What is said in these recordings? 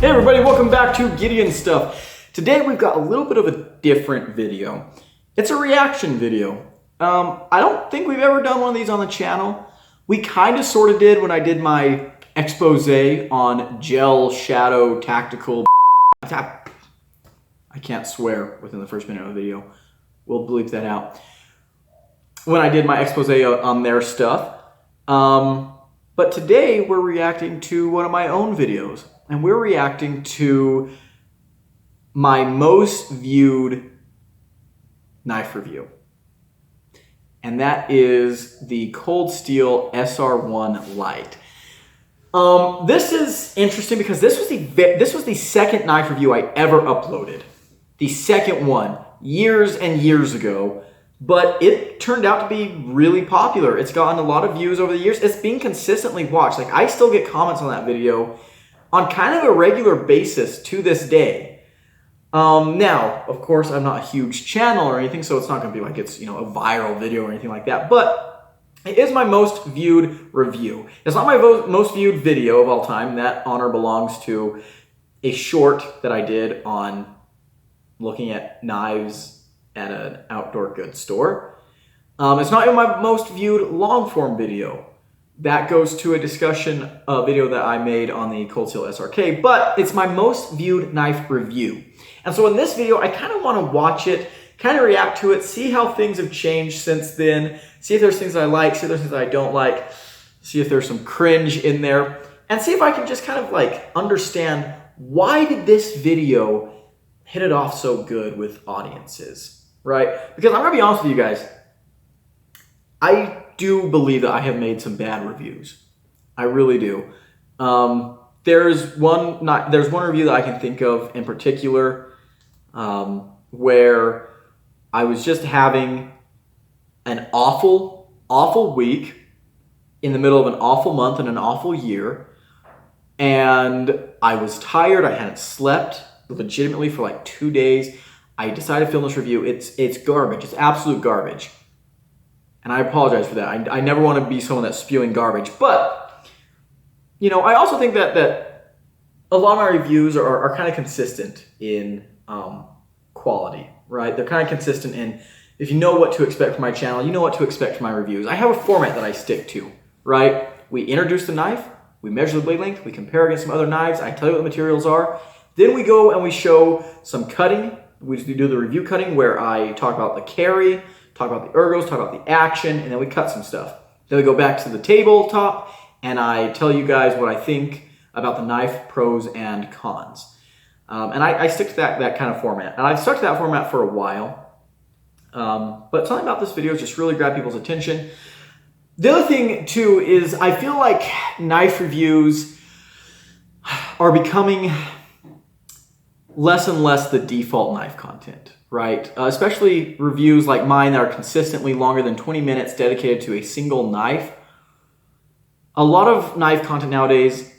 Hey everybody, welcome back to Gideon Stuff. Today we've got a little bit of a different video. It's a reaction video. I don't think we've ever done one of these on the channel. We kind of sort of did when I did my expose on gel shadow tactical. I can't swear within the first minute of the video. We'll bleep that out. When I did my expose on their stuff. But today we're reacting to one of my own videos. And we're reacting to my most viewed knife review. And that is the Cold Steel SR1 Lite. This is interesting because this was the second knife review I ever uploaded. The second one, years and years ago. But it turned out to be really popular. It's gotten a lot of views over the years. It's being consistently watched. Like, I still get comments on that video on kind of a regular basis to this day. Now, of course, I'm not a huge channel or anything, so it's not going to be like it's, a viral video or anything like that. But it is my most viewed review. It's not my most viewed video of all time. That honor belongs to a short that I did on looking at knives at an outdoor goods store. It's not even my most viewed long form video. That goes to a discussion video that I made on the Cold Steel SRK, but it's my most viewed knife review. And so in this video, I kind of want to watch it, kind of react to it, see how things have changed since then, see if there's things that I like, see if there's things that I don't like, see if there's some cringe in there, and see if I can just kind of like understand why did this video hit it off so good with audiences, right? Because I'm going to be honest with you guys, I do believe that I have made some bad reviews. I really do. There's one review that I can think of in particular where I was just having an awful week in the middle of an awful month and an awful year, and I was tired. I hadn't slept legitimately for like 2 days. I decided to film this review. It's garbage. It's absolute garbage. And I apologize for that. I never want to be someone that's spewing garbage. But, I also think that a lot of my reviews are kind of consistent in quality, right? They're kind of consistent in, if you know what to expect from my channel, you know what to expect from my reviews. I have a format that I stick to, right? We introduce the knife, we measure the blade length, we compare against some other knives, I tell you what the materials are. Then we go and we show some cutting. We do the review cutting where I talk about the carry, talk about the ergos, talk about the action, and then we cut some stuff. Then we go back to the tabletop, and I tell you guys what I think about the knife, pros and cons. And I stick to that kind of format. And I've stuck to that format for a while. But something about this video just really grabbed people's attention. The other thing, too, is I feel like knife reviews are becoming less and less the default knife content. Right? Especially reviews like mine that are consistently longer than 20 minutes dedicated to a single knife. A lot of knife content nowadays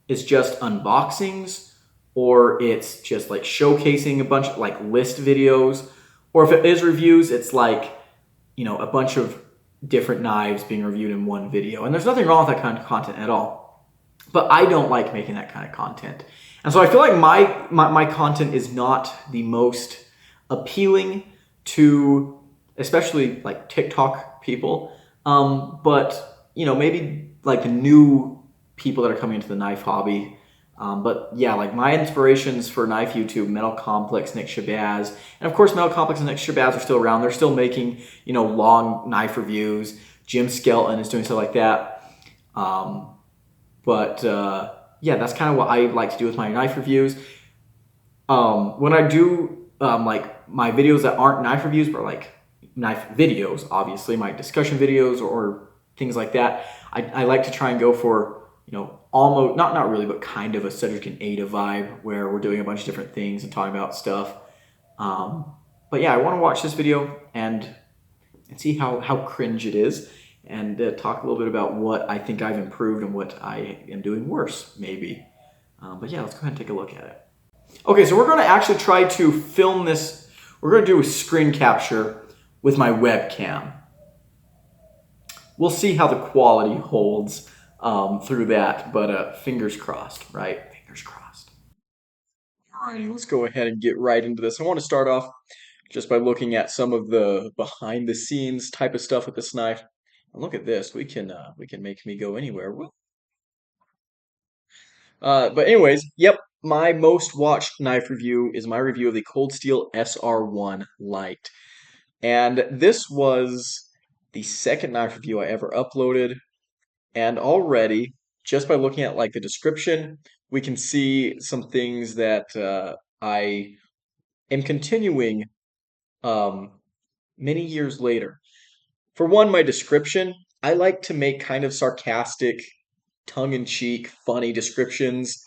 is just unboxings, or it's just like showcasing a bunch of like list videos, or if it is reviews, it's like, a bunch of different knives being reviewed in one video. And there's nothing wrong with that kind of content at all. But I don't like making that kind of content. And so I feel like my content is not the most appealing to especially like TikTok people, but maybe like the new people that are coming into the knife hobby. But yeah, like my inspirations for knife YouTube, Metal Complex, Nick Shabazz, and of course Metal Complex and Nick Shabazz are still around. They're still making long knife reviews. Jim Skelton is doing stuff like that. Yeah, that's kind of what I like to do with my knife reviews. When I do like my videos that aren't knife reviews, but like knife videos, obviously, my discussion videos or things like that, I like to try and go for, almost, not really, but kind of a Cedric and Ada vibe where we're doing a bunch of different things and talking about stuff. But yeah, I want to watch this video and see how cringe it is and talk a little bit about what I think I've improved and what I am doing worse, maybe. But yeah, let's go ahead and take a look at it. Okay, so we're going to actually try to film this. We're going to do a screen capture with my webcam. We'll see how the quality holds through that, but fingers crossed, right? Fingers crossed. Alrighty, let's go ahead and get right into this. I want to start off just by looking at some of the behind the scenes type of stuff with this knife. And look at this. We can make me go anywhere. But anyways, yep, my most watched knife review is my review of the Cold Steel SR1 Lite. And this was the second knife review I ever uploaded. And already, just by looking at like the description, we can see some things that I am continuing um, many years later. For one, my description, I like to make kind of sarcastic, tongue-in-cheek, funny descriptions.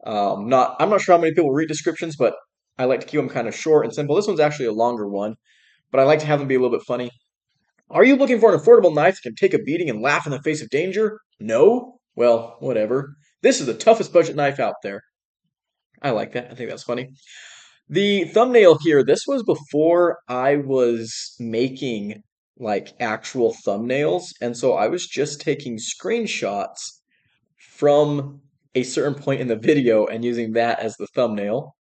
I'm not sure how many people read descriptions, but I like to keep them kind of short and simple. This one's actually a longer one, but I like to have them be a little bit funny. Are you looking for an affordable knife that can take a beating and laugh in the face of danger? No? Well, whatever. This is the toughest budget knife out there. I like that. I think that's funny. The thumbnail here, this was before I was making like actual thumbnails, and so I was just taking screenshots from a certain point in the video and using that as the thumbnail.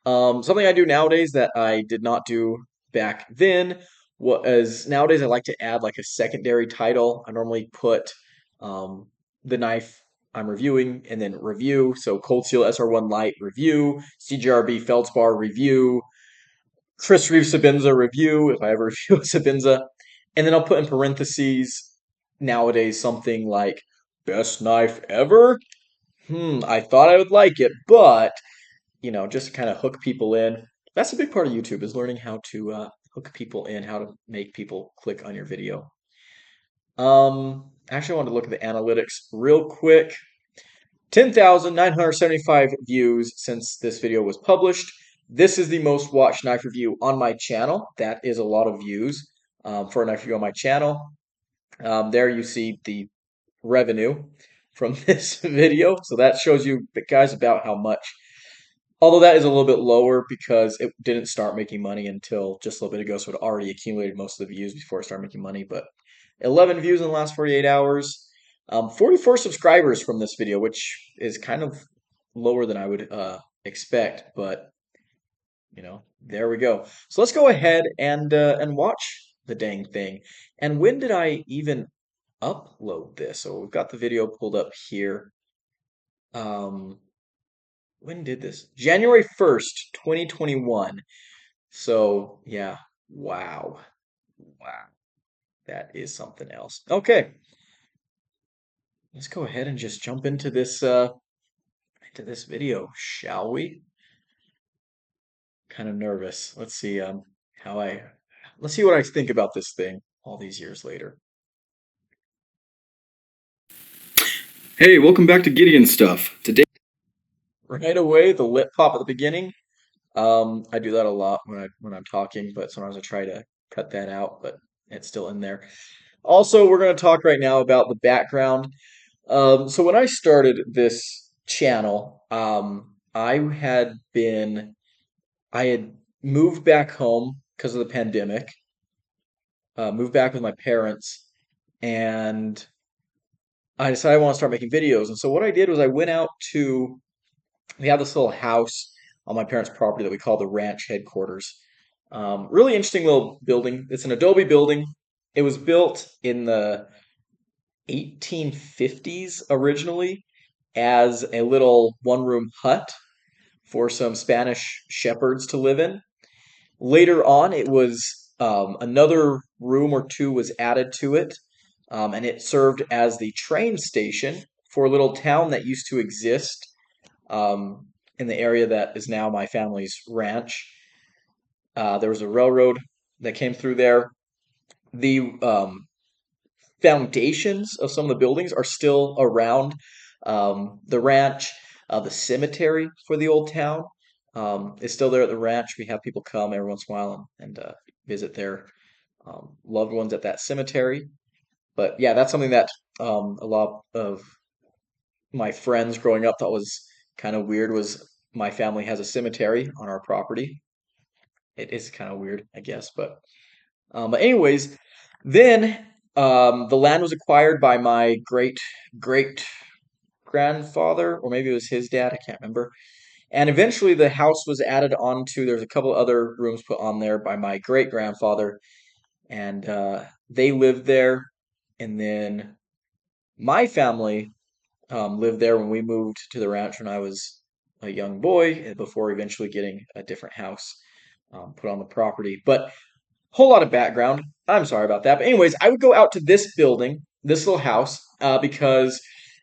Something I do nowadays that I did not do back then was nowadays I like to add like a secondary title. I normally put the knife I'm reviewing and then review. So Cold Steel SR1 Lite review, CGRB Feldspar review, Chris Reeve Sabinza review if I ever review a Sabinza, and then I'll put in parentheses nowadays something like best knife ever. I thought I would like it, but just to kind of hook people in. That's a big part of YouTube is learning how to hook people in, how to make people click on your video. Actually, I wanted to look at the analytics real quick. 10,975 views since this video was published. This is the most watched knife review on my channel. That is a lot of views for a knife review on my channel. There you see the revenue from this video. So that shows you, guys, about how much. Although that is a little bit lower because it didn't start making money until just a little bit ago, so it already accumulated most of the views before it started making money. But 11 views in the last 48 hours, 44 subscribers from this video, which is kind of lower than I would expect, but there we go. So let's go ahead and watch the dang thing. And when did I even upload this? So we've got the video pulled up here. Um, when did this? January 1st, 2021. So, yeah. Wow. Wow. That is something else. Okay. Let's go ahead and just jump into this video, shall we? Kind of nervous. Let's see how I let's see what I think about this thing all these years later. Hey, welcome back to Gideon Stuff. Today right away, the lip pop at the beginning. I do that a lot when I'm talking, but sometimes I try to cut that out, but it's still in there. Also, we're going to talk right now about the background. So when I started this channel, I had moved back home because of the pandemic, moved back with my parents, and I decided I want to start making videos. And so what I did was I went out to, we have this little house on my parents' property that we call the ranch headquarters. Really interesting little building. It's an adobe building. It was built in the 1850s originally as a little one-room hut for some Spanish shepherds to live in. Later on, it was another room or two was added to it, and it served as the train station for a little town that used to exist in the area that is now my family's ranch. There was a railroad that came through there. The foundations of some of the buildings are still around the ranch. The cemetery for the old town is still there at the ranch. We have people come every once in a while and visit their loved ones at that cemetery. But yeah, that's something that a lot of my friends growing up thought was kind of weird was my family has a cemetery on our property. It is kind of weird, I guess, but anyways, then the land was acquired by my great grandfather, or maybe it was his dad, I can't remember. And eventually the house was added onto, there's a couple other rooms put on there by my great grandfather, and they lived there. And then my family lived there when we moved to the ranch when I was a young boy, before eventually getting a different house put on the property. But whole lot of background. I'm sorry about that. But anyways, I would go out to this building, this little house, because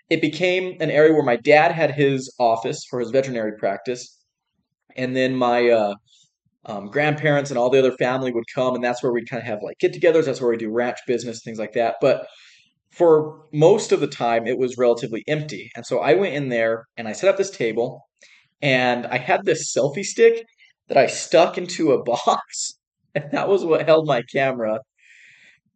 it became an area where my dad had his office for his veterinary practice, and then my grandparents and all the other family would come, and that's where we'd kind of have like get-togethers. That's where we do ranch business, things like that. But for most of the time, it was relatively empty, and so I went in there and I set up this table, and I had this selfie stick that I stuck into a box, and that was what held my camera.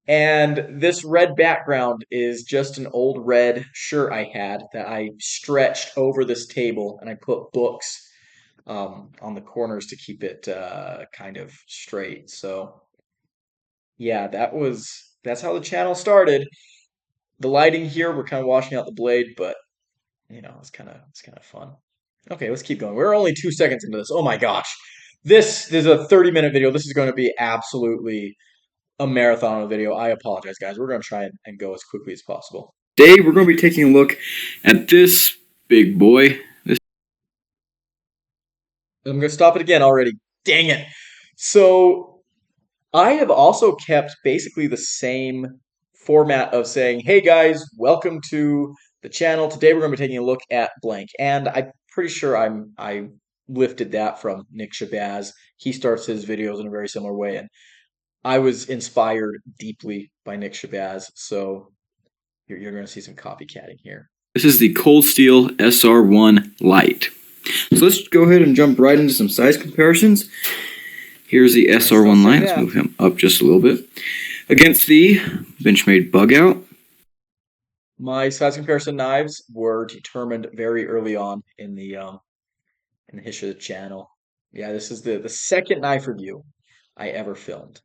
And this red background is just an old red shirt I had that I stretched over this table, and I put books on the corners to keep it kind of straight. So yeah, that's how the channel started. The lighting here, we're kind of washing out the blade, but it's kind of fun. Okay, let's keep going. We're only 2 seconds into this. Oh my gosh. This is a 30-minute video. This is going to be absolutely a marathon of a video. I apologize, guys. We're going to try and go as quickly as possible. Today, we're going to be taking a look at this big boy. I'm going to stop it again already. Dang it. So I have also kept basically the same format of saying, hey guys, welcome to the channel. Today we're going to be taking a look at blank. And I'm pretty sure I lifted that from Nick Shabazz. He starts his videos in a very similar way. And I was inspired deeply by Nick Shabazz. So you're going to see some copycatting here. This is the Cold Steel SR1 Lite. So let's go ahead and jump right into some size comparisons. Here's the SR1 Lite. Let's move him up just a little bit. Against the Benchmade Bug Out. My size comparison knives were determined very early on in the history of the channel. Yeah, this is the second knife review I ever filmed.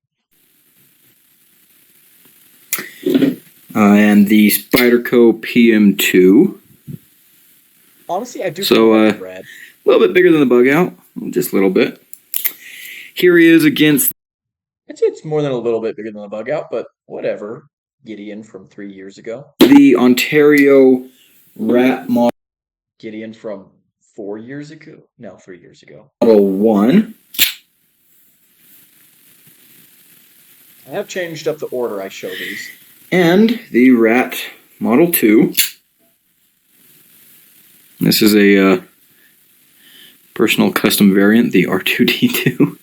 And the Spyderco PM2. Honestly, I do like red. A little bit bigger than the Bug Out. Just a little bit. Here he is against... I'd say it's more than a little bit bigger than the Bug Out, but whatever. Gideon from 3 years ago. The Ontario Rat Model. Gideon from 4 years ago? No, 3 years ago. Model 1. I have changed up the order I show these. And the Rat Model 2. This is a personal custom variant, the R2D2.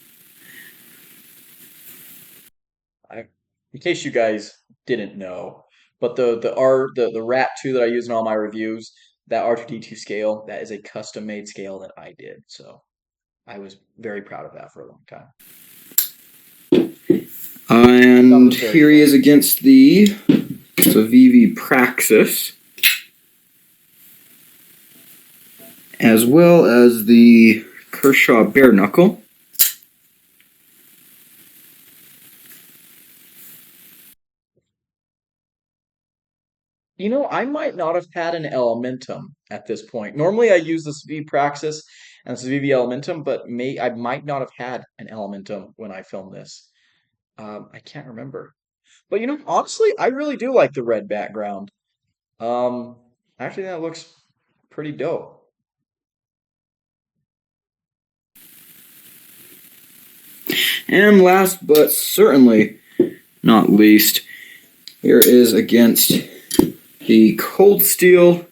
In case you guys didn't know, but the Rat 2 that I use in all my reviews, that R2D2 scale, that is a custom made scale that I did. So I was very proud of that for a long time. And here he is against the Civivi Praxis, as well as the Kershaw Bare Knuckle. I might not have had an Elementum at this point. Normally I use the Civivi Praxis and Civivi Elementum, but I might not have had an Elementum when I filmed this. I can't remember. But honestly, I really do like the red background. Actually, that looks pretty dope. And last but certainly not least, here is against the Cold Steel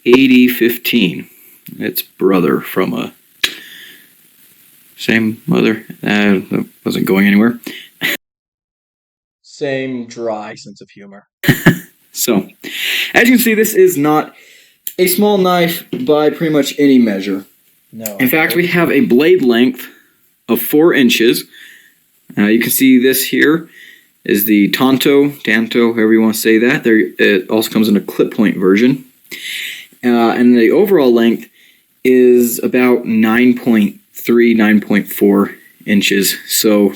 8015. Its brother from a same mother. That wasn't going anywhere. Same dry sense of humor. So, as you can see, this is not a small knife by pretty much any measure. No. In fact, we have a blade length of 4 inches. You can see this here is the Tanto, however you want to say that. It also comes in a clip point version. And the overall length is about 9.3, 9.4 inches. So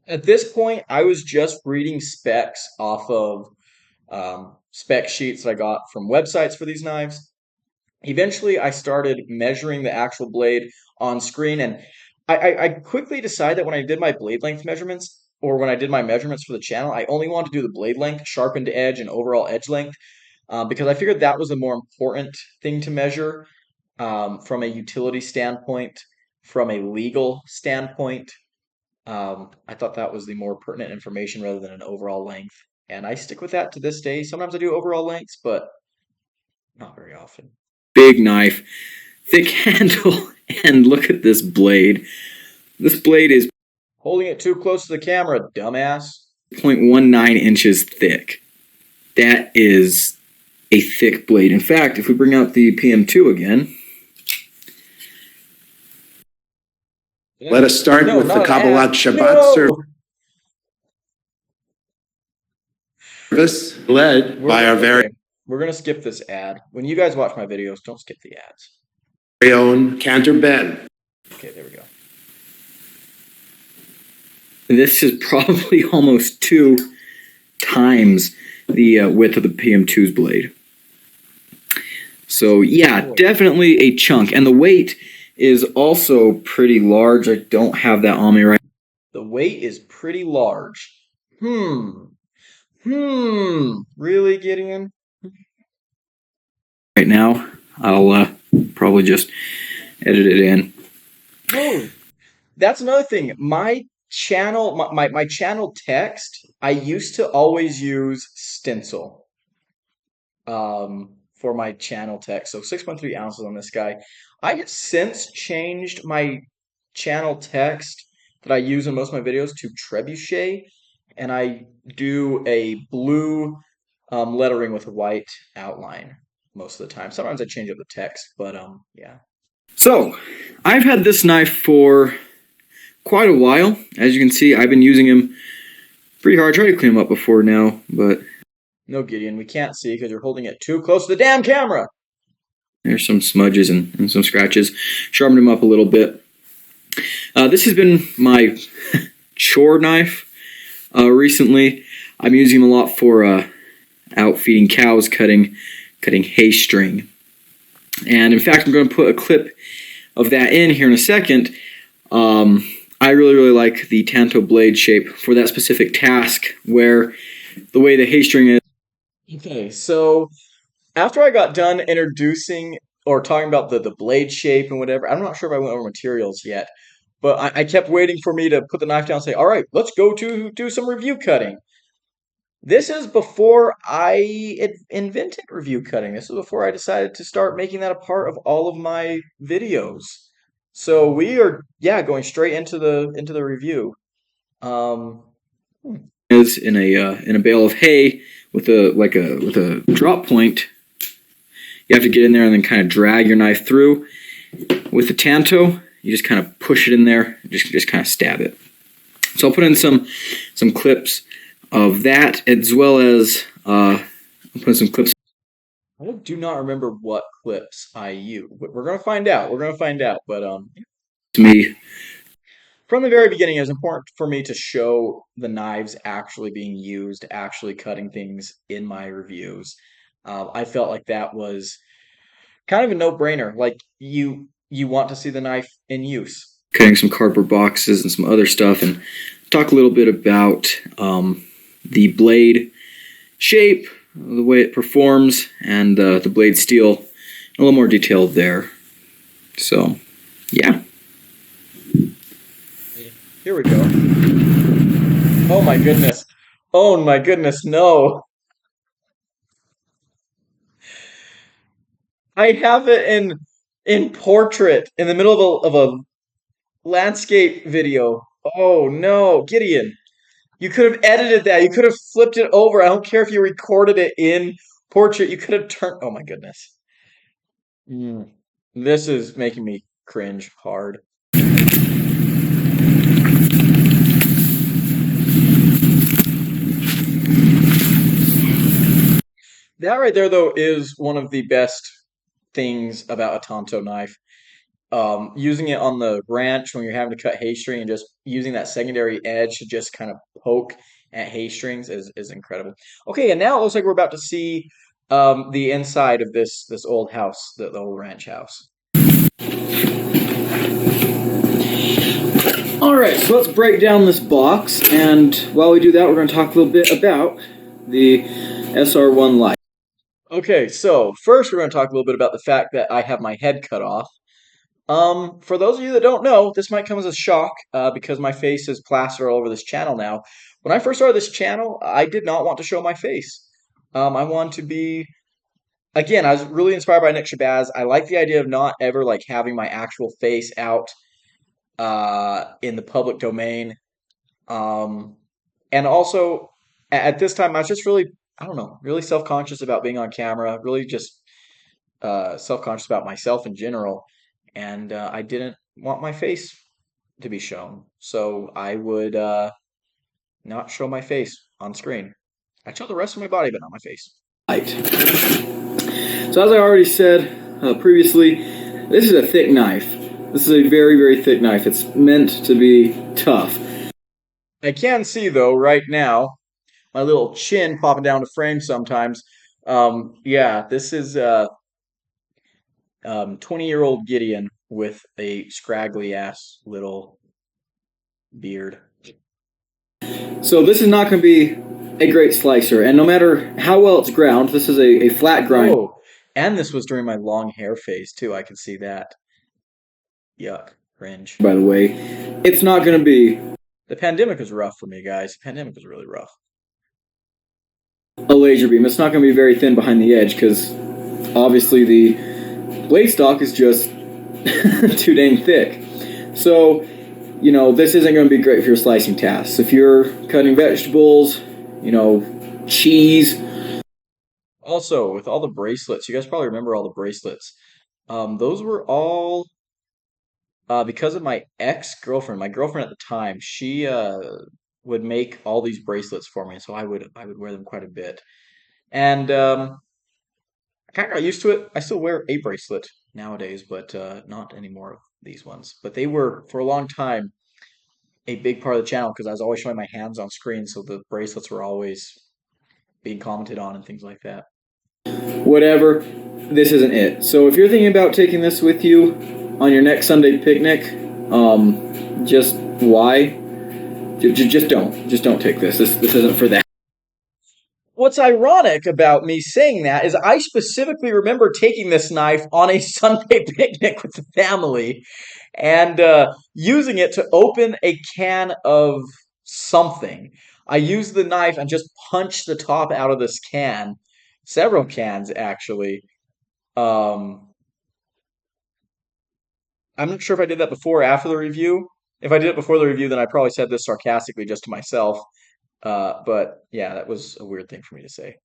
at this point, I was just reading specs off of spec sheets that I got from websites for these knives. Eventually, I started measuring the actual blade on screen, and I quickly decided that when I did my blade length measurements, or when I did my measurements for the channel, I only wanted to do the blade length, sharpened edge, and overall edge length, because I figured that was the more important thing to measure from a utility standpoint, from a legal standpoint. I thought that was the more pertinent information rather than an overall length, and I stick with that to this day. Sometimes I do overall lengths, but not very often. Big knife, thick handle, and look at this blade. This blade is Holding it too close to the camera, dumbass. 0.19 inches thick. That is a thick blade. In fact, if we bring out the PM2 again, let us start No, with the not an Kabbalat ad. Shabbat No! service led by our very Okay, we're gonna skip this ad. When you guys watch my videos, don't skip the ads. own Cantor Ben. Okay, there we go. this is probably almost 2 times the width of the PM2's blade. So yeah, definitely a chunk. And the weight is also pretty large. I don't have that on me right The weight is pretty large. Really, Gideon? now. I'll probably just edit it in. Oh, that's another thing. My channel, my channel text, I used to always use stencil for my channel text. So 6.3 ounces on this guy. I have since changed my channel text that I use in most of my videos to trebuchet, and I do a blue lettering with a white outline most of the time. Sometimes I change up the text, but yeah. So, I've had this knife for quite a while. As you can see, I've been using him pretty hard. I tried to clean him up before now, but No, Gideon, we can't see because you're holding it too close to the damn camera. there's some smudges and some scratches. Sharpened him up a little bit. This has been my chore knife recently. I'm using him a lot for out feeding cows, cutting hay string. And in fact, I'm going to put a clip of that in here in a second. I really like the Tanto blade shape for that specific task, where the way the hay string is. Okay, so after I got done introducing or talking about the blade shape and whatever, I'm not sure if I went over materials yet, but I kept waiting for me to put the knife down and say, all right, let's go to do some review cutting. This is before I invented review cutting. This is before I decided to start making that a part of all of my videos. So we are, yeah, going straight into the review. Um, hmm. Is in a bale of hay with a drop point. You have to get in there and then kind of drag your knife through. With the Tanto, you just kind of push it in there, just kind of stab it. So I'll put in some clips of that, as well as I'll put in some clips. I do not remember what clips I use. We're gonna find out. We're gonna find out. But To me, from the very beginning, it was important for me to show the knives actually being used, actually cutting things in my reviews. I felt like that was kind of a no-brainer. Like you want to see the knife in use. cutting some cardboard boxes and some other stuff, and talk a little bit about the blade shape, the way it performs, and the blade steel. A little more detail there. So, yeah. Here we go. Oh my goodness. Oh my goodness, no. I have it in portrait in the middle of a landscape video. Oh no, Gideon. You could have edited that. You could have flipped it over. I don't care if you recorded it in portrait. You could have turned. Oh my goodness. Mm. This is making me cringe hard. That right there, though, is one of the best things about a Tonto knife. Using it on the ranch when you're having to cut hay string and just using that secondary edge to just kind of poke at hay strings is incredible. Okay, and now it looks like we're about to see The inside of this old house, the old ranch house. All right, so let's break down this box, and while we do that, we're going to talk a little bit about the SR1 Lite. Okay, so first we're going to talk a little bit about the fact that I have my head cut off. For those of you that don't know, this might come as a shock because my face is plastered all over this channel now. When I first started this channel, I did not want to show my face. I wanted to be, again, I was really inspired by Nick Shabazz. I like the idea of not ever like having my actual face out in the public domain. Um, and also at this time, I was just really, I don't know, really self-conscious about being on camera, really just self-conscious about myself in general. And I didn't want my face to be shown. So I would not show my face on screen. I'd show the rest of my body, but not my face. So as I already said previously, this is a thick knife. This is a very, very thick knife. It's meant to be tough. I can see, though, right now, my little chin popping down to frame sometimes. Yeah, this is 20-year-old Gideon with a scraggly ass little beard. So this is not going to be a great slicer, and no matter how well it's ground, this is a flat grind. Oh, and this was during my long hair phase too. I can see that. Yuck, cringe. By the way, it's not going to be The pandemic was rough for me, guys. The pandemic was really rough. a laser beam. It's not going to be very thin behind the edge because obviously the blade stock is just too dang thick. So, you know, this isn't going to be great for your slicing tasks. If you're cutting vegetables, you know, cheese. Also, with all the bracelets, you guys probably remember all the bracelets. Those were all because of my ex-girlfriend. My girlfriend at the time, she would make all these bracelets for me, so I would wear them quite a bit. And I kind of got used to it. I still wear a bracelet nowadays, but not anymore of these ones. But they were, for a long time, a big part of the channel because I was always showing my hands on screen, so the bracelets were always being commented on and things like that. Whatever, this isn't it. So if you're thinking about taking this with you on your next Sunday picnic, just why? Just don't take this. This isn't for that. What's ironic about me saying that is I specifically remember taking this knife on a Sunday picnic with the family and using it to open a can of something. I used the knife and just punched the top out of this can, several cans actually. Um, I'm not sure if I did that before or after the review. If I did it before the review, then I probably said this sarcastically just to myself. But yeah, that was a weird thing for me to say.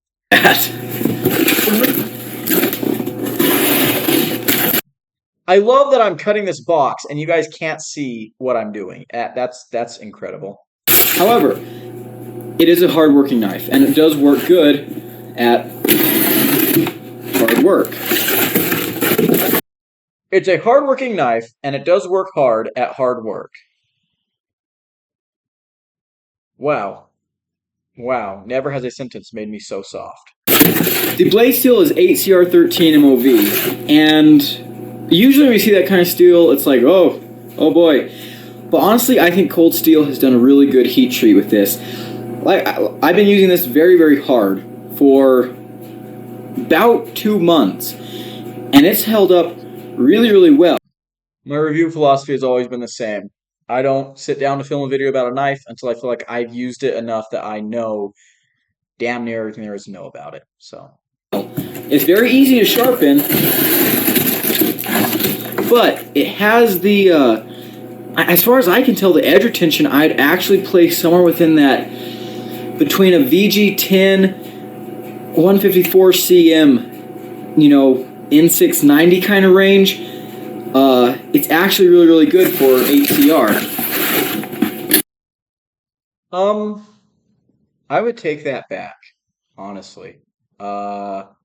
I love that I'm cutting this box and you guys can't see what I'm doing. That's incredible. However, it is a hard-working knife, and it does work good at hard work. It's a hard-working knife and it does work hard at hard work. Wow. Wow. Never has a sentence made me so soft. The blade steel is 8CR13 MOV, and usually when we see that kind of steel, it's like, oh boy. But honestly, I think Cold Steel has done a really good heat treat with this. Like, I've been using this very, very hard for about 2 months, and it's held up really, really well. My review philosophy has always been the same. I don't sit down to film a video about a knife until I feel like I've used it enough that I know damn near everything there is to know about it. So it's very easy to sharpen, but it has the, as far as I can tell, the edge retention I'd actually place somewhere within that, between a VG10, 154 cm, you know, N690 kind of range. It's actually really, really good for 8CR. I would take that back, honestly. Not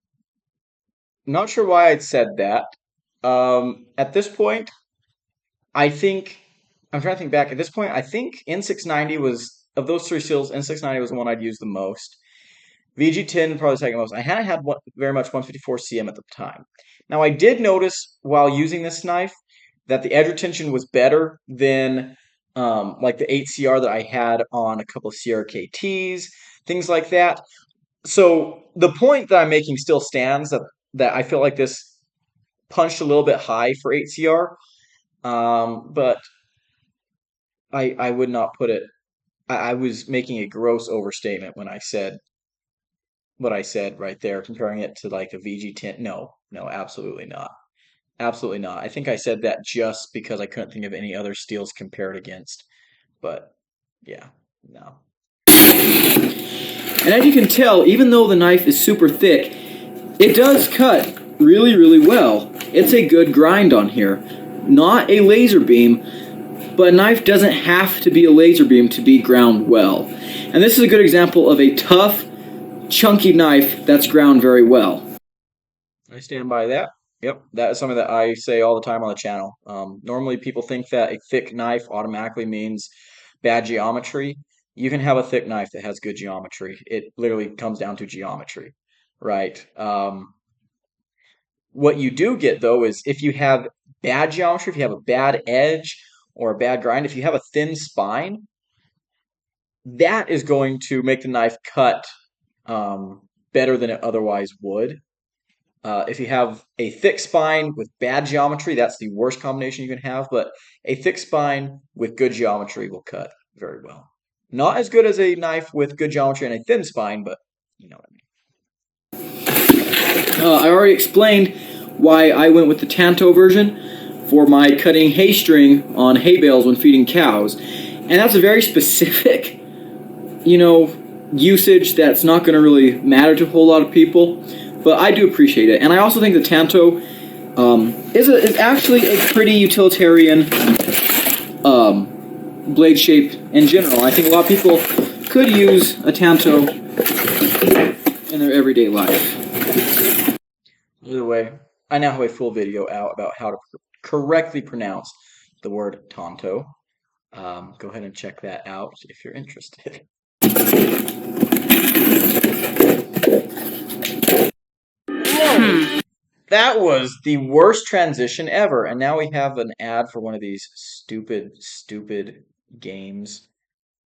sure why I'd said that. At this point, I think I'm trying to think back. At this point, I think N690 was of those three seals, N690 was the one I'd use the most. VG10 probably the second most. I hadn't had very much 154 cm at the time. Now I did notice while using this knife that the edge retention was better than like the 8CR that I had on a couple of CRKTs, things like that. So the point that I'm making still stands that I feel like this punched a little bit high for 8CR, but I would not put it. I was making a gross overstatement when I said what I said right there, comparing it to like a VG10. No, no, absolutely not. Absolutely not. I think I said that just because I couldn't think of any other steels compared against. But yeah, no. And as you can tell, even though the knife is super thick, it does cut really, really well. It's a good grind on here. Not a laser beam, but a knife doesn't have to be a laser beam to be ground well. And this is a good example of a tough, chunky knife that's ground very well. I stand by that. Yep, that is something that I say all the time on the channel. Normally, people think that a thick knife automatically means bad geometry. You can have a thick knife that has good geometry. It literally comes down to geometry, right? What you do get though is if you have bad geometry, if you have a bad edge or a bad grind, if you have a thin spine, that is going to make the knife cut better than it otherwise would. If you have a thick spine with bad geometry, that's the worst combination you can have, but a thick spine with good geometry will cut very well. Not as good as a knife with good geometry and a thin spine, but you know what I mean. I already explained why I went with the Tanto version for my cutting hay string on hay bales when feeding cows. And that's a very specific, usage that's not going to really matter to a whole lot of people. But I do appreciate it. And I also think the Tanto is actually a pretty utilitarian blade shape in general. I think a lot of people could use a Tanto in their everyday life. Either way, I now have a full video out about how to correctly pronounce the word Tonto. Go ahead and check that out if you're interested. That was the worst transition ever. And now we have an ad for one of these stupid, stupid games.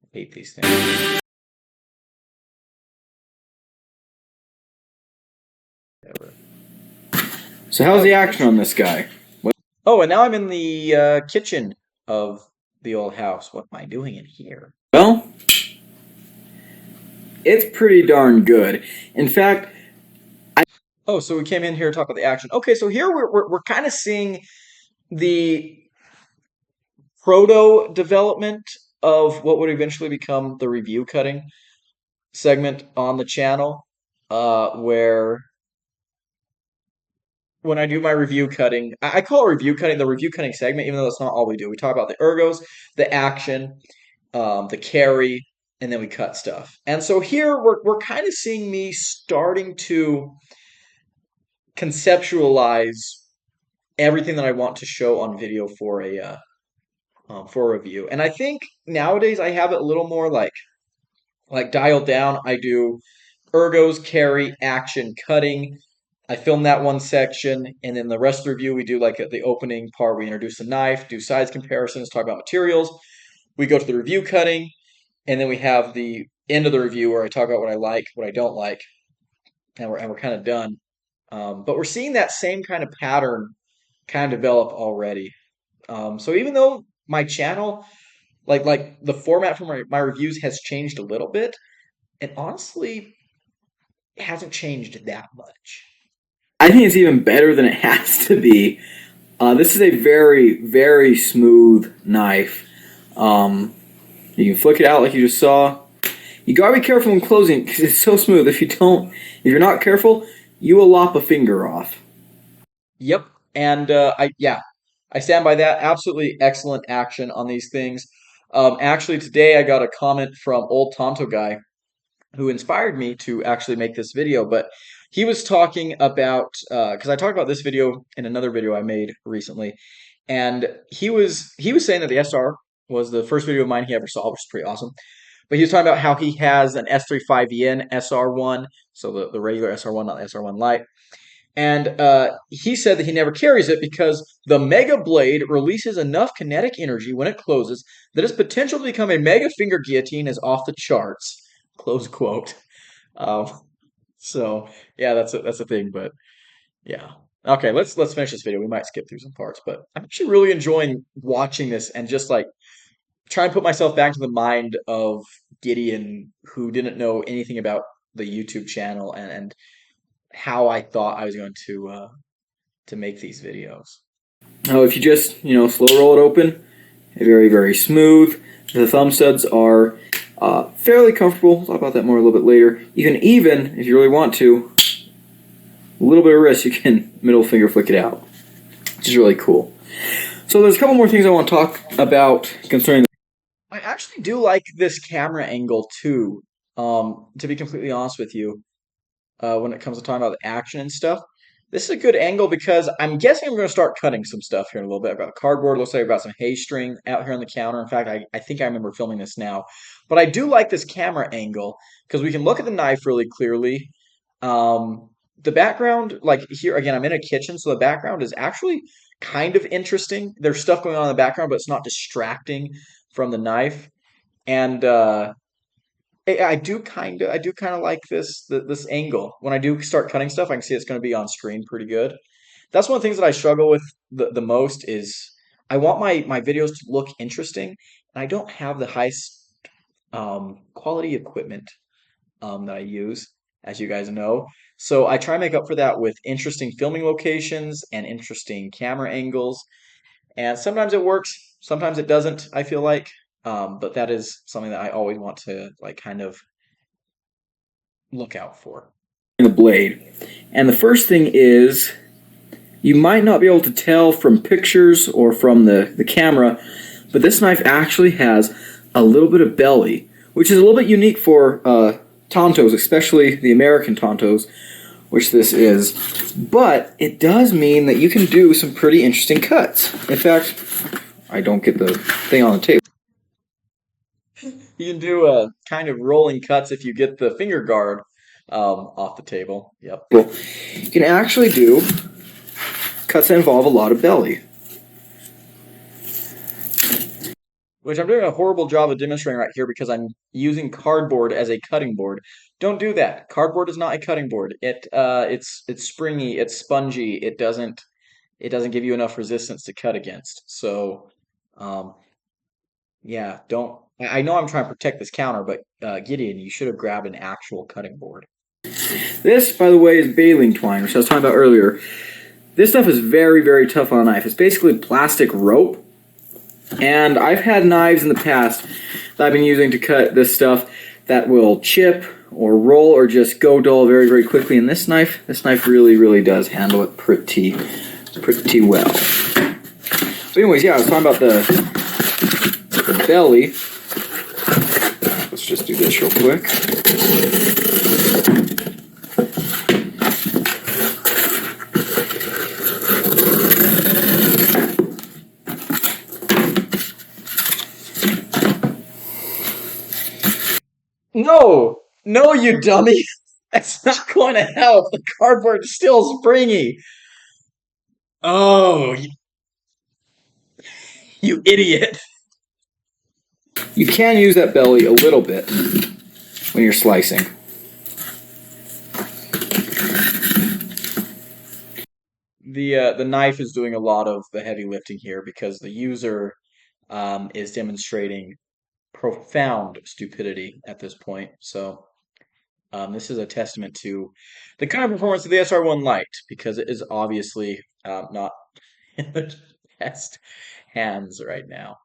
I hate these things. So how's the action on this guy? Oh, and now I'm in the kitchen of the old house. What am I doing in here? Well, it's pretty darn good. In fact, Oh, so we came in here to talk about the action. Okay, so here we're kind of seeing the proto development of what would eventually become the review cutting segment on the channel, where when I do my review cutting, I call it review cutting, the review cutting segment, even though that's not all we do. We talk about the ergos, the action, the carry, and then we cut stuff. And so here we're kind of seeing me starting to conceptualize everything that I want to show on video for a review. And I think nowadays I have it a little more like dialed down. I do ergos, carry, action, cutting. I film that one section, and then the rest of the review we do like at the opening part. We introduce the knife, do size comparisons, talk about materials. We go to the review cutting, and then we have the end of the review where I talk about what I like, what I don't like, and we're kind of done. But we're seeing that same kind of pattern kind of develop already. So even though my channel, like the format for my reviews has changed a little bit, and honestly, it hasn't changed that much. I think it's even better than it has to be. This is a very, very smooth knife. You can flick it out like you just saw. You gotta be careful when closing because it's so smooth. If you're not careful, you will lop a finger off. Yep, and I stand by that. Absolutely excellent action on these things. Actually, today I got a comment from Old Tonto Guy who inspired me to actually make this video. But he was talking about because I talked about this video in another video I made recently, and he was saying that the SR was the first video of mine he ever saw, which is pretty awesome. But he was talking about how he has an S35EN SR1, so the regular SR1, not the SR1 Lite. And he said that he never carries it because the Mega Blade releases enough kinetic energy when it closes that its potential to become a Mega Finger Guillotine is off the charts. Close quote. Um, so yeah, that's a thing. But yeah, okay, let's finish this video. We might skip through some parts, but I'm actually really enjoying watching this and just like try and put myself back to the mind of Gideon, who didn't know anything about the YouTube channel and how I thought I was going to make these videos. Now, if you just, slow roll it open, very, very smooth. The thumb studs are fairly comfortable. We'll talk about that more a little bit later. You can even, if you really want to, a little bit of wrist, you can middle finger flick it out, which is really cool. So there's a couple more things I want to talk about concerning. I actually do like this camera angle too. To be completely honest with you, when it comes to talking about the action and stuff. This is a good angle because I'm guessing I'm going to start cutting some stuff here in a little bit. I've got cardboard, looks like I've got some hay string out here on the counter. In fact, I think I remember filming this now. But I do like this camera angle because we can look at the knife really clearly. The background, like here, again, I'm in a kitchen, so the background is actually kind of interesting. There's stuff going on in the background, but it's not distracting from the knife. And I do kind of like this angle. When I do start cutting stuff, I can see it's going to be on screen pretty good. That's one of the things that I struggle with the most is I want my videos to look interesting, and I don't have the highest quality equipment that I use, as you guys know. So I try and make up for that with interesting filming locations and interesting camera angles. And sometimes it works, sometimes it doesn't, I feel like. But that is something that I always want to like kind of look out for. The blade. And the first thing is, you might not be able to tell from pictures or from the camera, but this knife actually has a little bit of belly, which is a little bit unique for Tontos, especially the American Tontos, which this is. But it does mean that you can do some pretty interesting cuts. In fact, I don't get the thing on the table. You can do kind of rolling cuts if you get the finger guard off the table. Yep. You can actually do cuts that involve a lot of belly. Which I'm doing a horrible job of demonstrating right here because I'm using cardboard as a cutting board. Don't do that. Cardboard is not a cutting board. It's springy, it's spongy. It doesn't give you enough resistance to cut against. So, um, yeah, don't. I know I'm trying to protect this counter, but Gideon, you should have grabbed an actual cutting board. This, by the way, is baling twine, which I was talking about earlier. This stuff is very, very tough on a knife. It's basically plastic rope. And I've had knives in the past that I've been using to cut this stuff that will chip or roll or just go dull very, very quickly. And this knife really, really does handle it pretty well. But anyways, yeah, I was talking about the belly. Let's just do this real quick. No, no, you dummy. That's not going to help. The cardboard is still springy. Oh, you idiot. You can use that belly a little bit when you're slicing. The knife is doing a lot of the heavy lifting here because the user is demonstrating profound stupidity at this point. So this is a testament to the kind of performance of the SR1 Lite because it is obviously not in the best hands right now.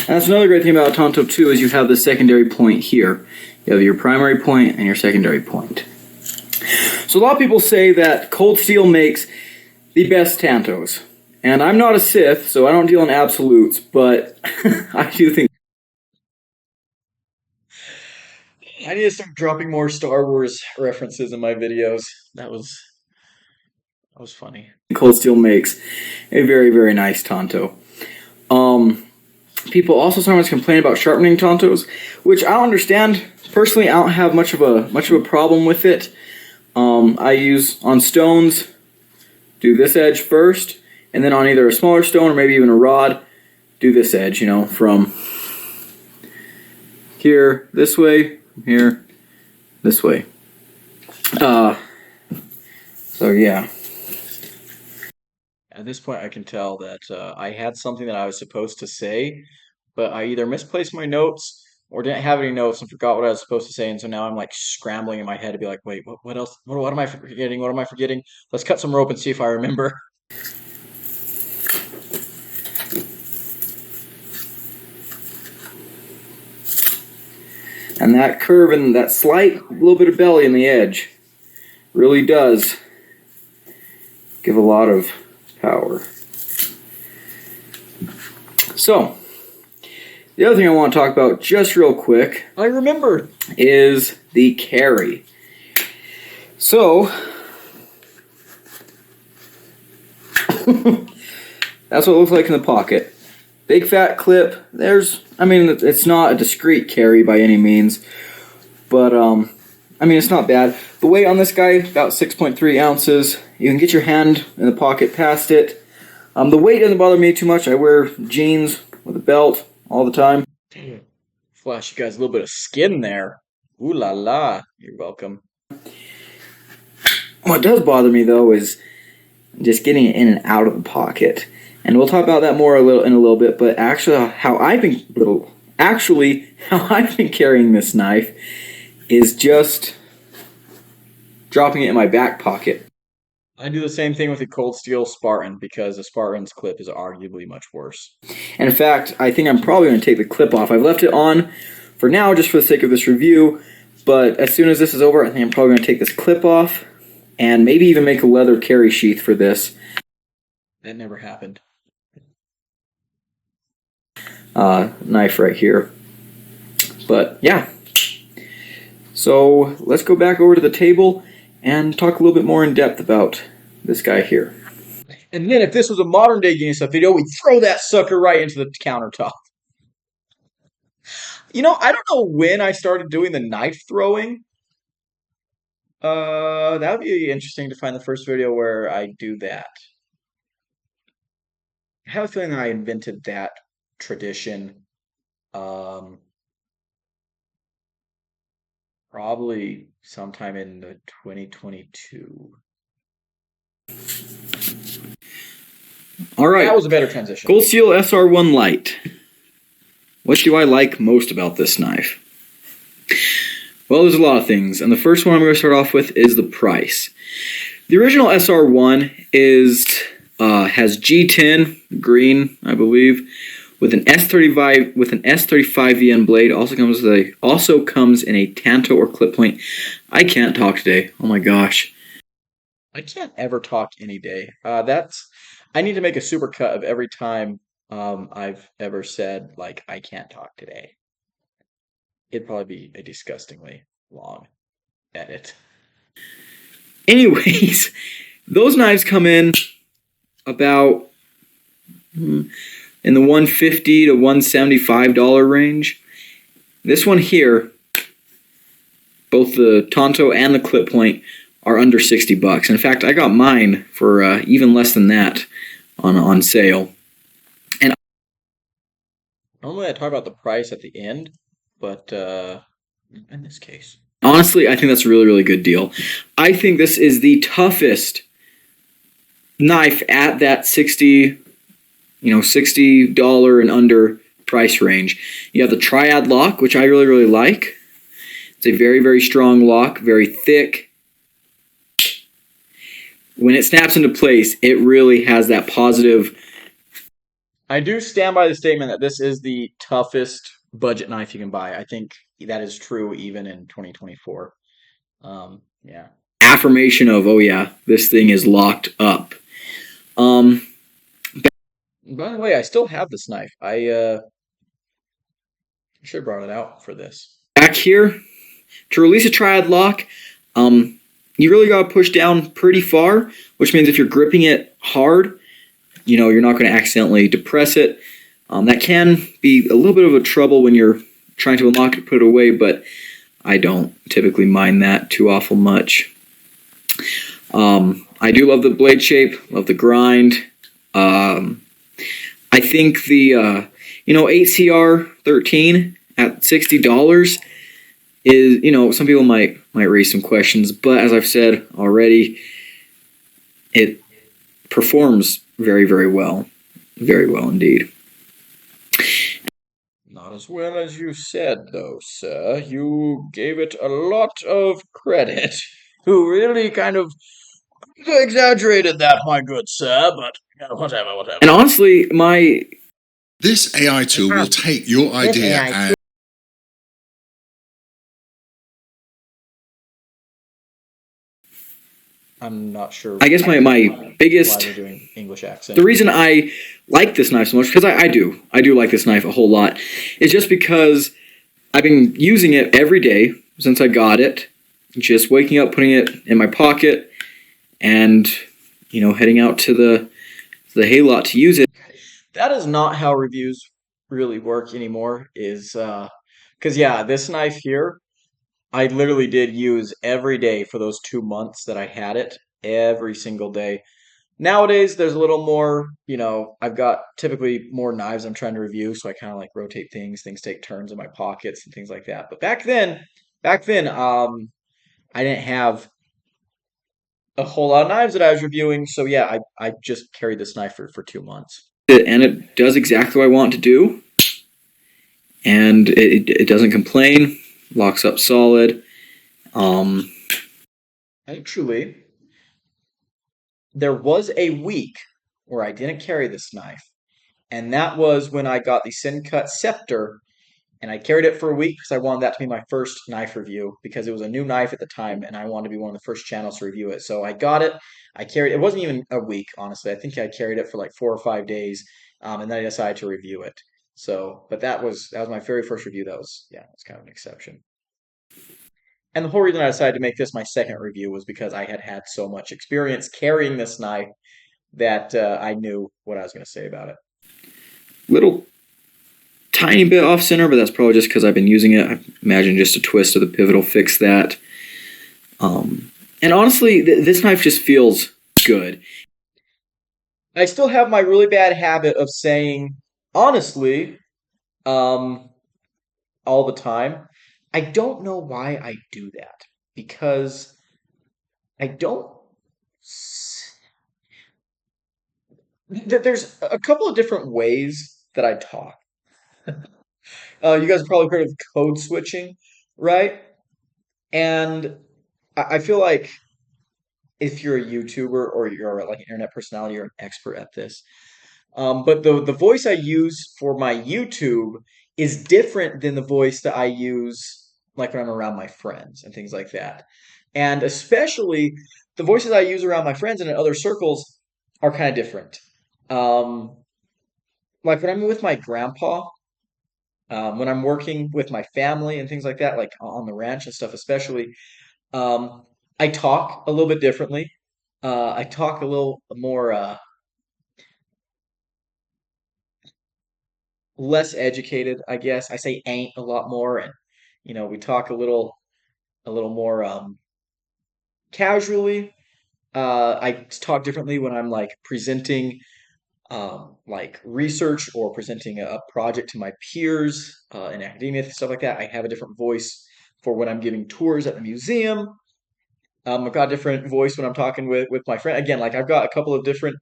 And that's another great thing about Tonto 2 is you have the secondary point here. You have your primary point and your secondary point. So a lot of people say that Cold Steel makes the best Tantos. And I'm not a Sith, so I don't deal in absolutes, but I do think I need to start dropping more Star Wars references in my videos. That was Funny. Cold Steel makes a very, very nice Tonto. People also sometimes complain about sharpening Tontos, which I don't understand. Personally, I don't have much of a problem with it. I use on stones, do this edge first, and then on either a smaller stone or maybe even a rod, do this edge, from here this way, here this way. So yeah. At this point, I can tell that I had something that I was supposed to say, but I either misplaced my notes or didn't have any notes and forgot what I was supposed to say. And so now I'm like scrambling in my head to be like, wait, what else? What am I forgetting? What am I forgetting? Let's cut some rope and see if I remember. And that curve and that slight little bit of belly in the edge really does give a lot of power. So, the other thing I want to talk about just real quick, I remember, is the carry. So, that's what it looks like in the pocket. Big fat clip. It's not a discreet carry by any means, but it's not bad. The weight on this guy, about 6.3 ounces. You can get your hand in the pocket past it. The weight doesn't bother me too much. I wear jeans with a belt all the time. damn, flash you guys a little bit of skin there. Ooh la la. You're welcome. What does bother me though is just getting it in and out of the pocket. And we'll talk about that more in a little bit, but actually how I've been carrying this knife is just dropping it in my back pocket. I do the same thing with the Cold Steel Spartan because the Spartan's clip is arguably much worse. And in fact, I think I'm probably going to take the clip off. I've left it on for now just for the sake of this review, but as soon as this is over, I think I'm probably going to take this clip off and maybe even make a leather carry sheath for this. That never happened. Knife right here. But yeah. So let's go back over to the table and talk a little bit more in depth about this guy here. And then if this was a modern day Guinness Stuff video, we'd throw that sucker right into the countertop. I don't know when I started doing the knife throwing. That would be interesting to find the first video where I do that. I have a feeling I invented that tradition probably sometime in the 2022. All right. That was a better transition. Cold Steel SR1 Light. What do I like most about this knife? Well, there's a lot of things, and the first one I'm going to start off with is the price. The original SR1 has G10 green, I believe, with an S35 VN blade. Also comes in a Tanto or clip point. I can't talk today. Oh my gosh. I can't ever talk any day. I need to make a super cut of every time I've ever said like I can't talk today. It'd probably be a disgustingly long edit. Anyways, those knives come in about in the $150 to $175 range. This one here, both the Tonto and the clip point, are under $60. In fact, I got mine for even less than that on sale. And normally I talk about the price at the end, but in this case, honestly, I think that's a really, really good deal. I think this is the toughest knife at that $60 and under price range. You have the triad lock, which I really, really like. It's a very, very strong lock, very thick. When it snaps into place, it really has that positive. I do stand by the statement that this is the toughest budget knife you can buy. I think that is true even in 2024. Yeah. Affirmation of, oh yeah, this thing is locked up. By the way, I still have this knife. I should have brought it out for this. Back here, to release a triad lock, you really got to push down pretty far, which means if you're gripping it hard, you're not going to accidentally depress it. That can be a little bit of a trouble when you're trying to unlock it, put it away, but I don't typically mind that too awful much. I do love the blade shape, love the grind. I think the ACR 13 at $60 is, some people might raise some questions, but as I've said already, it performs very, very well indeed. Not as well as you said, though, sir. You gave it a lot of credit. You really kind of exaggerated that, my good sir, but whatever. And honestly, This AI tool will take your idea and I'm not sure. I guess my biggest why we're doing English accent. The reason I like this knife so much, because I do like this knife a whole lot, is just because I've been using it every day since I got it. Just waking up, putting it in my pocket, and heading out to the haylot to use it. That is not how reviews really work anymore. Because this knife here, I literally did use every day for those 2 months that I had it, every single day. Nowadays, there's a little more, I've got typically more knives I'm trying to review, so I kind of like rotate things. Things take turns in my pockets and things like that. But back then, I didn't have a whole lot of knives that I was reviewing, so yeah, I just carried this knife for 2 months. And it does exactly what I want it to do, and it doesn't complain, locks up solid. Actually, there was a week where I didn't carry this knife, and that was when I got the Sin-Cut Scepter, and I carried it for a week because I wanted that to be my first knife review because it was a new knife at the time, and I wanted to be one of the first channels to review it. So I got it. I carried it. It wasn't even a week, honestly. I think I carried it for like 4 or 5 days, and then I decided to review it. So, but that was my very first review. That was kind of an exception. And the whole reason I decided to make this my second review was because I had had so much experience carrying this knife that I knew what I was going to say about it. Little tiny bit off center, but that's probably just because I've been using it. I imagine just a twist of the pivot will fix that. And honestly, this knife just feels good. I still have my really bad habit of saying, honestly, all the time. I don't know why I do that because I don't. There's a couple of different ways that I talk. You guys have probably heard of code switching, right? And I feel like if you're a YouTuber or you're like an internet personality, you're an expert at this. But the voice I use for my YouTube is different than the voice that I use like when I'm around my friends and things like that. And especially the voices I use around my friends and in other circles are kind of different. Um, like when I'm with my grandpa, when I'm working with my family and things like that, like on the ranch and stuff, especially, um, I talk a little bit differently. I talk a little more less educated, I guess. I say ain't a lot more, and we talk a little more casually. I talk differently when I'm like presenting like research or presenting a project to my peers in academia, stuff like that. I have a different voice for when I'm giving tours at the museum. I've got a different voice when I'm talking with my friend. Again, like I've got a couple of different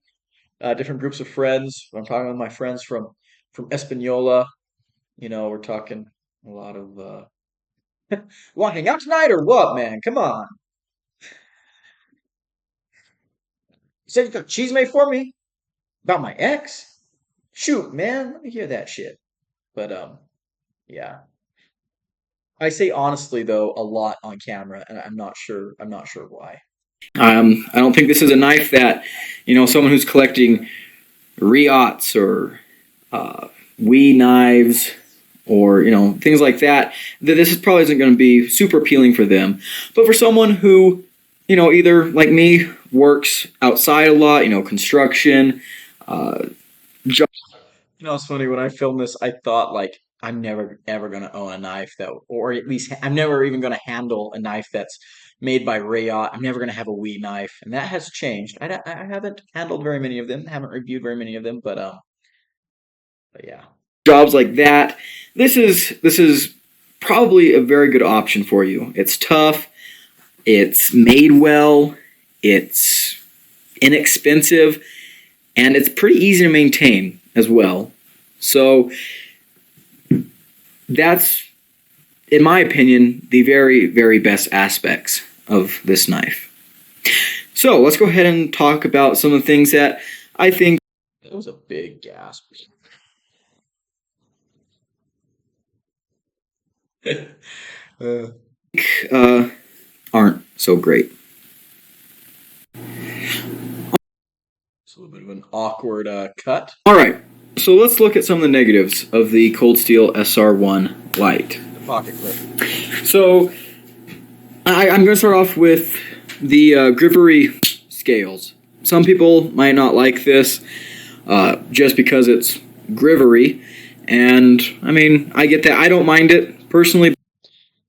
groups of friends. When I'm talking with my friends from Espanola, we're talking a lot of want to hang out tonight or what, man? Come on. You said you got cheese made for me? About my ex? Shoot, man, let me hear that shit. But yeah. I say honestly though a lot on camera, and I'm not sure why. I don't think this is a knife that, someone who's collecting Riots or Wii knives or things like that, that this is probably isn't going to be super appealing for them. But for someone who either like me works outside a lot, construction, You know, it's funny when I filmed this, I thought like I'm never ever gonna own a knife that, or at least I'm never even gonna handle a knife that's made by Rayot. I'm never gonna have a Wee knife, and that has changed. I haven't handled very many of them, haven't reviewed very many of them, but yeah. Jobs like that, this is probably a very good option for you. It's tough, it's made well, it's inexpensive, and it's pretty easy to maintain as well. So that's, in my opinion, the very, very best aspects of this knife. So let's go ahead and talk about some of the things that I think That was a big gasp. uh, uh, aren't so great. it's a little bit of an awkward cut. All right, so let's look at some of the negatives of the Cold Steel SR1 Lite. The pocket clip. So I'm going to start off with the Grivery scales. Some people might not like this just because it's Grivery, and I mean, I get that. I don't mind it personally.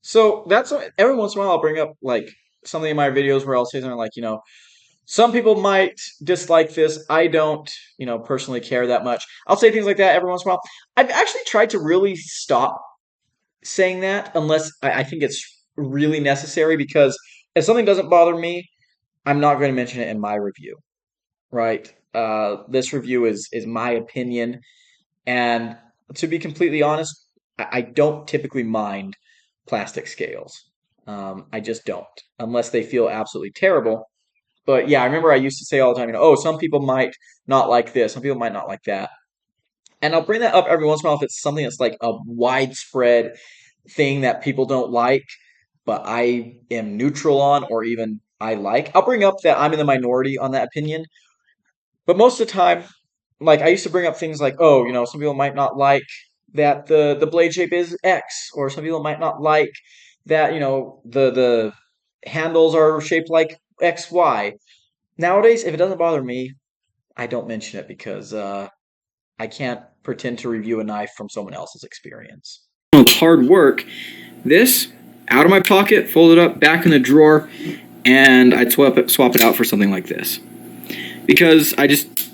So that's every once in a while I'll bring up like something in my videos where I'll say something like, some people might dislike this. I don't, personally care that much. I'll say things like that every once in a while. I've actually tried to really stop saying that unless I think it's really necessary because if something doesn't bother me, I'm not going to mention it in my review, right? This review is my opinion, and to be completely honest, I don't typically mind plastic scales. I just don't, unless they feel absolutely terrible. But yeah, I remember I used to say all the time, oh, some people might not like this, some people might not like that. And I'll bring that up every once in a while if it's something that's like a widespread thing that people don't like, but I am neutral on, or even I like. I'll bring up that I'm in the minority on that opinion. But most of the time, like I used to bring up things like, oh, some people might not like that the blade shape is X, or some people might not like that, the handles are shaped like XY. Nowadays, if it doesn't bother me, I don't mention it because I can't pretend to review a knife from someone else's experience. It's hard work. This out of my pocket, fold it up, back in the drawer, and I'd swap it out for something like this because I just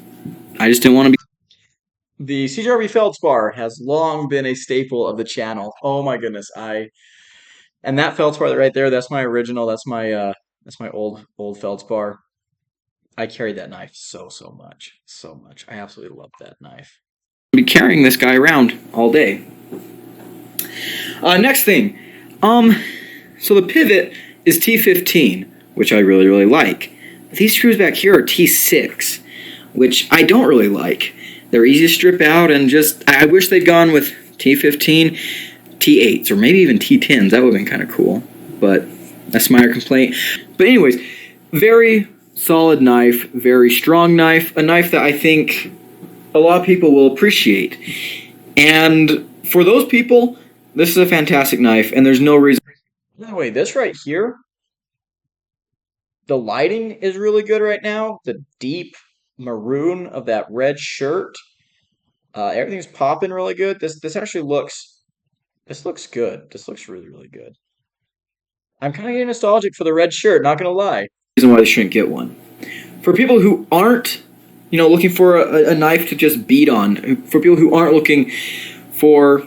didn't want to be. The CJRB feldspar has long been a staple of the channel. Oh my goodness, and that feldspar right there, that's my original. That's my old feldspar. I carried that knife so much, so much. I absolutely love that knife. Be carrying this guy around all day. Next thing, so the pivot is T15, which I really really like. These screws back here are T6, which I don't really like. They're easy to strip out, and just I wish they'd gone with T15, T8s, or maybe even T10s. That would have been kind of cool, but that's my complaint. But anyways, very solid knife, very strong knife, a knife that I think a lot of people will appreciate. And for those people, this is a fantastic knife, and there's no reason. By the way, this right here, the lighting is really good right now. The deep maroon of that red shirt, everything's popping really good. This actually looks good. This looks really really good. I'm kind of getting nostalgic for the red shirt. Not gonna lie. Reason why they shouldn't get one. For people who aren't, looking for a knife to just beat on, for people who aren't looking for,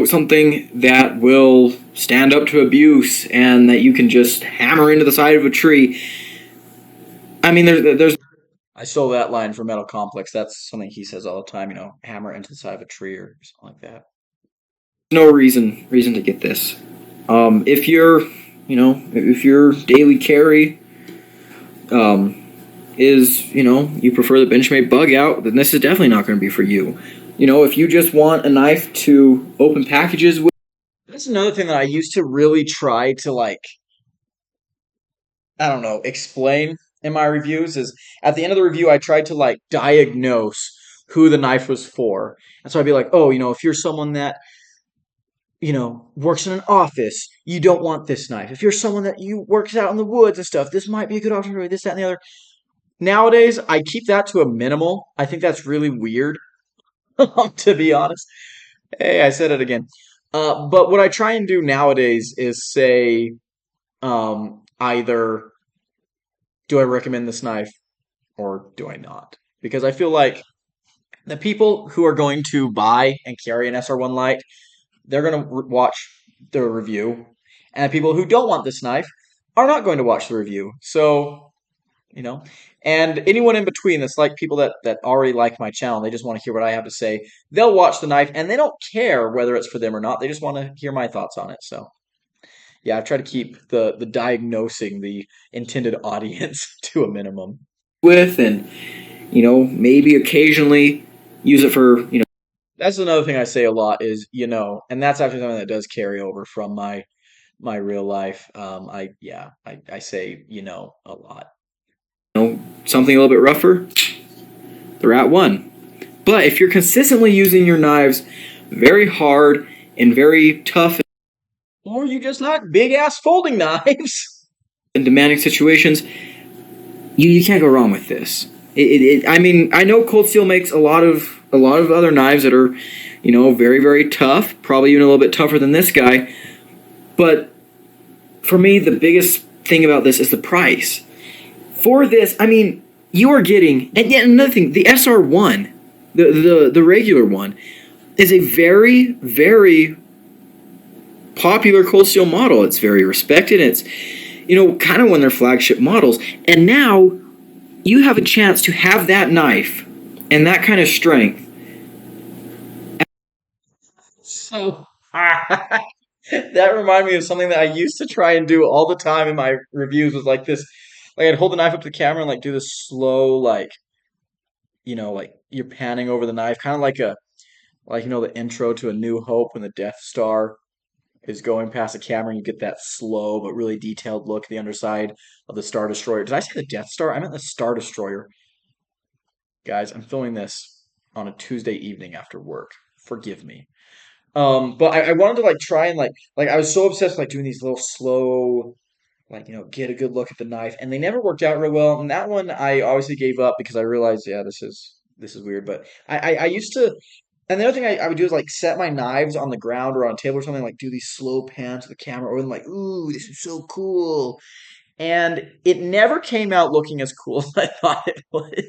something that will stand up to abuse and that you can just hammer into the side of a tree. I mean, there's I stole that line from Metal Complex. That's something he says all the time. Hammer into the side of a tree or something like that. no reason to get this. If if your daily carry is, you prefer the Benchmade bug out, then this is definitely not going to be for you. If you just want a knife to open packages with. That's another thing that I used to really try to like, I don't know, explain in my reviews is at the end of the review I tried to like diagnose who the knife was for. And so I'd be like, oh, if you're someone that works in an office, you don't want this knife. If you're someone that you works out in the woods and stuff, this might be a good option for you, this, that, and the other. Nowadays, I keep that to a minimal. I think that's really weird. to be honest. Hey, I said it again. But what I try and do nowadays is say either do I recommend this knife or do I not? Because I feel like the people who are going to buy and carry an SR1 Lite, they're going to watch the review, and the people who don't want this knife are not going to watch the review. So, you know, and anyone in between that's like people that already like my channel, they just want to hear what I have to say. They'll watch the knife and they don't care whether it's for them or not. They just want to hear my thoughts on it. So, yeah, I try to keep the diagnosing the intended audience to a minimum. With and maybe occasionally use it for That's another thing I say a lot is, and that's actually something that does carry over from my real life. I say, a lot. something a little bit rougher. They're at one. But if you're consistently using your knives very hard and very tough Or you just like big ass folding knives. in demanding situations, you can't go wrong with this. I mean, I know Cold Steel makes a lot of other knives that are, very very tough, probably even a little bit tougher than this guy. But for me, the biggest thing about this is the price. For this, I mean, you are getting, and yet another thing, the SR1, the regular one, is a very very popular Cold Steel model. It's very respected. It's kind of one of their flagship models, and now you have a chance to have that knife and that kind of strength. So that reminded me of something that I used to try and do all the time in my reviews was like this. Like I'd hold the knife up to the camera and like do this slow, like, like you're panning over the knife, kind of like the intro to A New Hope when the Death Star is going past the camera and you get that slow but really detailed look at the underside of the Star Destroyer. Did I say the Death Star? I meant the Star Destroyer. Guys, I'm filming this on a Tuesday evening after work. Forgive me. But I wanted to like try and like I was so obsessed with like doing these little slow like get a good look at the knife, and they never worked out real well. And that one I obviously gave up because I realized yeah this is weird. But I used to, and the other thing I would do is like set my knives on the ground or on a table or something, like do these slow pans to the camera, or I'm like ooh this is so cool, and it never came out looking as cool as I thought it would.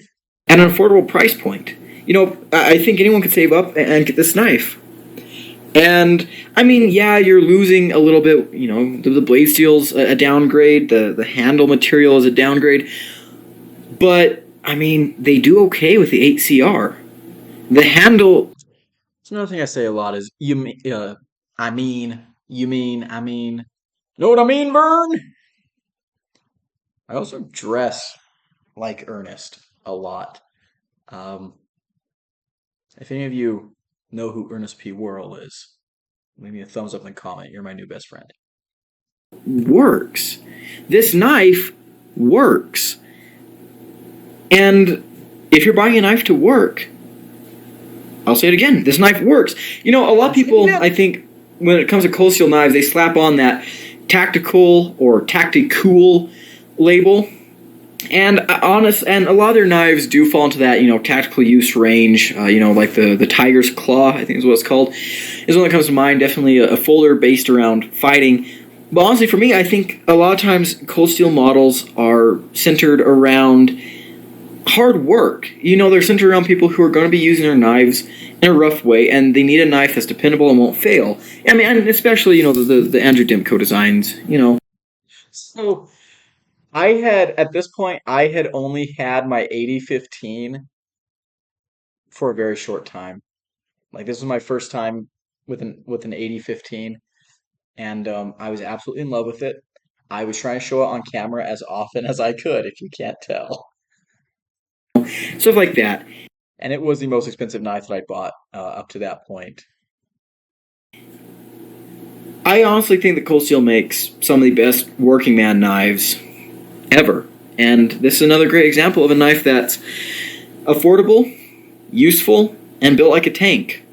At an affordable price point. I think anyone could save up and get this knife. And I mean, yeah, you're losing a little bit. The blade steel's a downgrade. The handle material is a downgrade. But I mean, they do okay with the 8CR. The handle. It's another thing I say a lot is you mean I mean you mean I mean know what I mean, Vern? I also dress like Ernest a lot. Um, if any of you know who Ernest P. Worrell is, leave me a thumbs up and comment. You're my new best friend. Works. This knife works. And if you're buying a knife to work, I'll say it again, this knife works. A lot of people, I think, when it comes to Cold Steel knives, they slap on that tactical or tacticool label. And and a lot of their knives do fall into that, tactical use range. Like the Tiger's Claw, I think is what it's called, is one that comes to mind. Definitely a folder based around fighting. But honestly, for me, I think a lot of times Cold Steel models are centered around hard work. They're centered around people who are going to be using their knives in a rough way, and they need a knife that's dependable and won't fail. I mean, and especially, the Andrew Dimko designs. So at this point, I had only had my 8015 for a very short time. Like this was my first time with an 8015, and I was absolutely in love with it. I was trying to show it on camera as often as I could, if you can't tell. Stuff like that. And it was the most expensive knife that I bought up to that point. I honestly think that Cold Steel makes some of the best working man knives ever. And this is another great example of a knife that's affordable, useful, and built like a tank.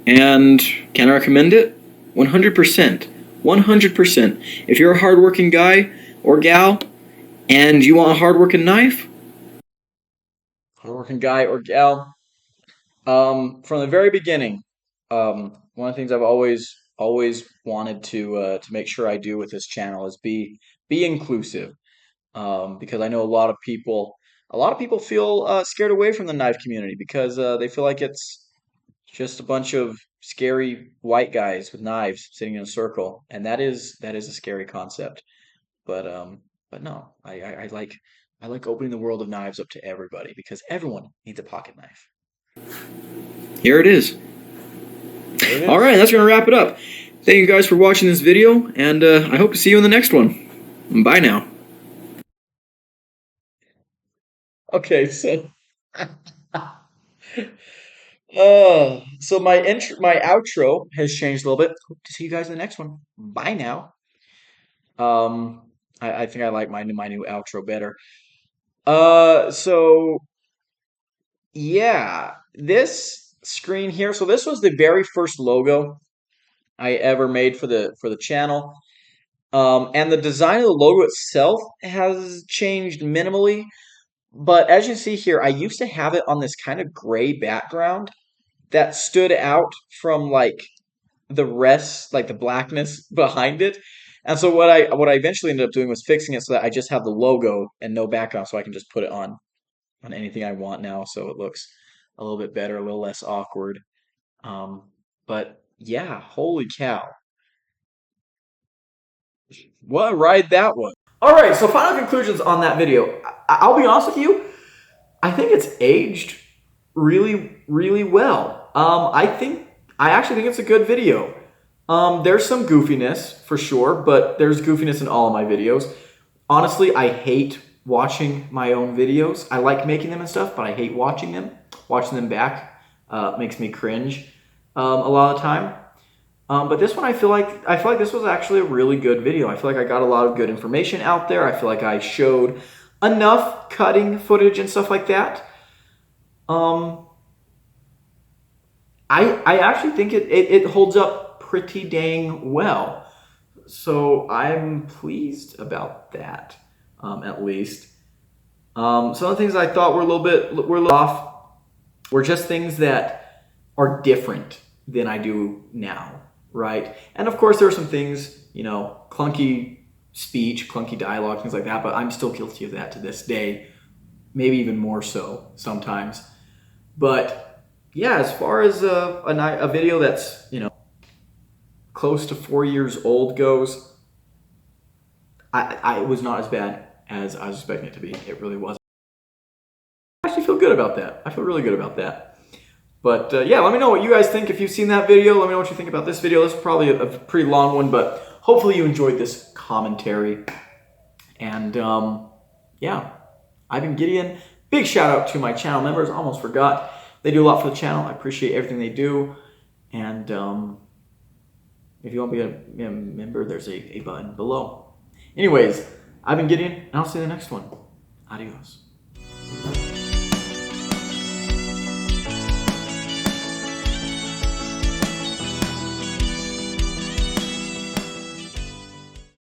And can I recommend it? 100%. 100%. If you're a hardworking guy or gal and you want a hardworking knife, Hardworking guy or gal, From the very beginning, one of the things I've always wanted to make sure I do with this channel is be inclusive. Because I know a lot of people feel scared away from the knife community because they feel like it's just a bunch of scary white guys with knives sitting in a circle, and that is a scary concept. But no, I like opening the world of knives up to everybody because everyone needs a pocket knife. Here it is. There it is. All right, that's going to wrap it up. Thank you guys for watching this video, and I hope to see you in the next one. Bye now. Okay, so so my outro has changed a little bit. Hope to see you guys in the next one. Bye now. Um, I think I like my new outro better. So yeah, this screen here. So this was the very first logo I ever made for the channel. And the design of the logo itself has changed minimally. But as you see here, I used to have it on this kind of gray background that stood out from like the rest, like the blackness behind it. And so what I eventually ended up doing was fixing it so that I just have the logo and no background, so I can just put it on anything I want now, so it looks a little bit better, a little less awkward. But yeah, holy cow. What a ride that was. All right, so final conclusions on that video. I'll be honest with you, I think it's aged really well. I actually think it's a good video. There's some goofiness for sure, but there's goofiness in all of my videos. Honestly, I hate watching my own videos. I like making them and stuff, but I hate watching them. Watching them back makes me cringe a lot of the time. But this one, I feel like this was actually a really good video. I feel like I got a lot of good information out there. I feel like I showed enough cutting footage and stuff like that. I actually think it holds up pretty dang well. So I'm pleased about that, at least. Some of the things I thought were a little off were just things that are different than I do now, right? And of course, there are some things, clunky speech, clunky dialogue, things like that, but I'm still guilty of that to this day, maybe even more so sometimes. But yeah, as far as a video that's, close to 4 years old goes, it was not as bad as I was expecting it to be. It really wasn't. I actually feel good about that. I feel really good about that. But yeah, let me know what you guys think. If you've seen that video, let me know what you think about this video. This is probably a pretty long one, but hopefully you enjoyed this commentary. And yeah, I've been Gideon. Big shout out to my channel members. Almost forgot. They do a lot for the channel. I appreciate everything they do. And if you want to be a member, there's a button below. Anyways, I've been Gideon, and I'll see you in the next one. Adios.